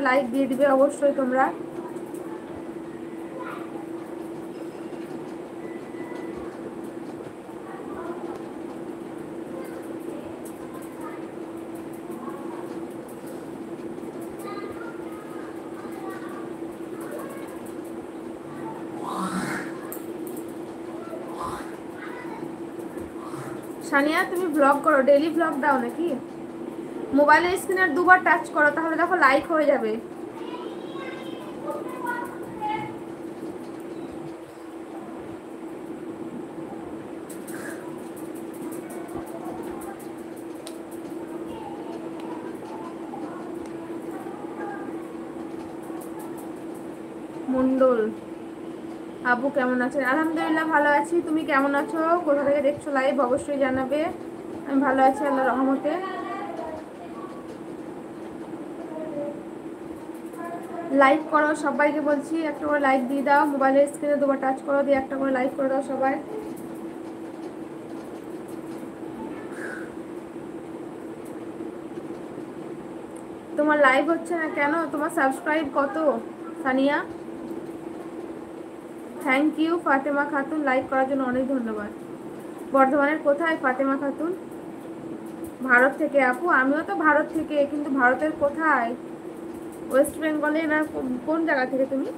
Like দিয়ে দিবে অবশ্যই তোমরা। সানিয়া তুমি ব্লগ করো, ডেইলি ব্লগ দাও নাকি? মোবাইলের স্ক্রিনে দুবার টাচ করো, তাহলে দেখো লাইক হয়ে যাবে। মন্ডল আবু কেমন আছেন? আলহামদুলিল্লাহ ভালো আছি। তুমি কেমন আছো? কোথা থেকে দেখছো লাইভ অবশ্যই জানাবে। আমি ভালো আছি আল্লাহর রহমতে। লাইক করো সবাইকে বলছি, একটা করে লাইক দিয়ে দাও। মোবাইলের স্ক্রিনে দুবার টাচ করো, দিয়ে একটা করে লাইক করে দাও সবাই। তোমার লাইভ হচ্ছে না কেন? তোমার সাবস্ক্রাইব কত Sania? Thank you Fatema Khatun, like করার জন্য অনেক ধন্যবাদ। বর্ধমানের কোথায় ফাতেমা খাতুন? ভারত থেকে আপু, আমিও তো ভারত থেকে, কিন্তু ভারতের কোথায়? ওয়েস্ট বেঙ্গলে না কোন জায়গা থেকে তুমি?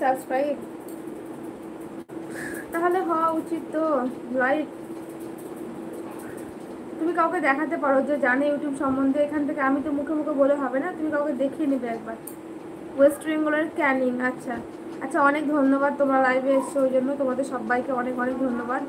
সাবস্ক্রাইব তাহলে হওয়া উচিত তো। লাইক তুমি কাউকে দেখাতে পারো যে জানে ইউটিউব সম্বন্ধে, এখান থেকে আমি তো মুখে মুখে বলে হবে না, তুমি কাউকে দেখিয়ে নেবে একবার। ওয়েস্ট বেঙ্গলের ক্যানিং, আচ্ছা আচ্ছা, অনেক ধন্যবাদ তোমরা লাইভে এসছো, ওই জন্য তোমাদের সবাইকে অনেক অনেক ধন্যবাদ।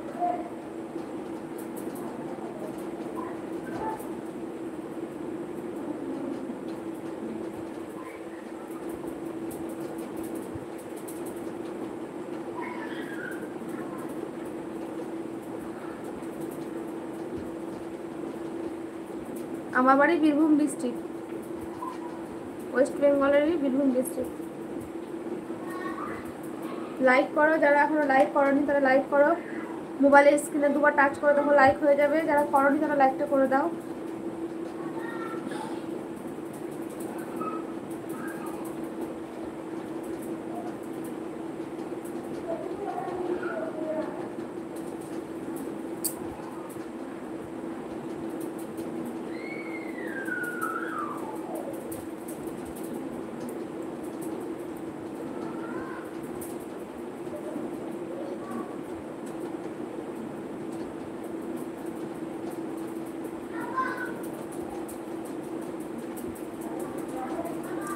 আমার বাড়ি বীরভূম ডিস্ট্রিক্ট, ওয়েস্ট বেঙ্গলেরই বীরভূম ডিস্ট্রিক্ট। লাইক করো, যারা এখনো লাইক করোনি তারা লাইক করো। মোবাইলের স্ক্রিনে দুবার টাচ করো, তখন লাইক হয়ে যাবে। যারা করোনি তারা লাইকটা করে দাও।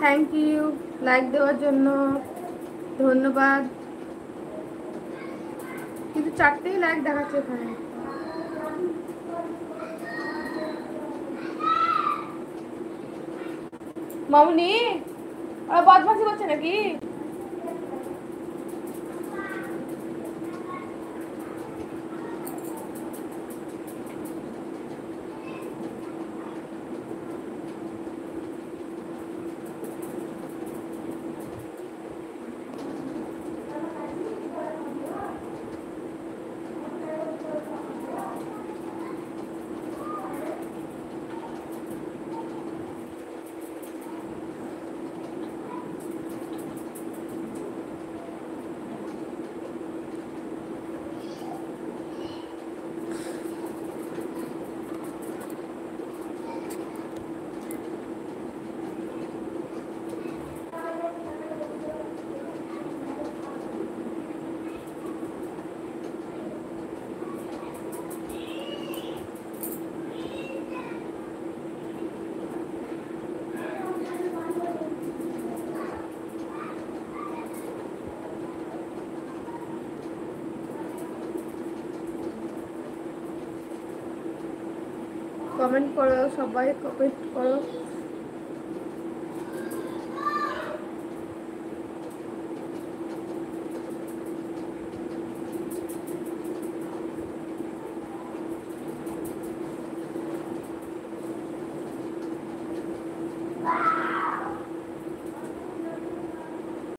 থ্যাংক ইউ লাইক দেওয়ার জন্য, ধন্যবাদ। কিন্তু 4টেই লাইক দেখাচ্ছে এখানে। মামুনি ওরা বদমাশি করছে নাকি? কমেন্ট করো সবাই, কমেন্ট করো।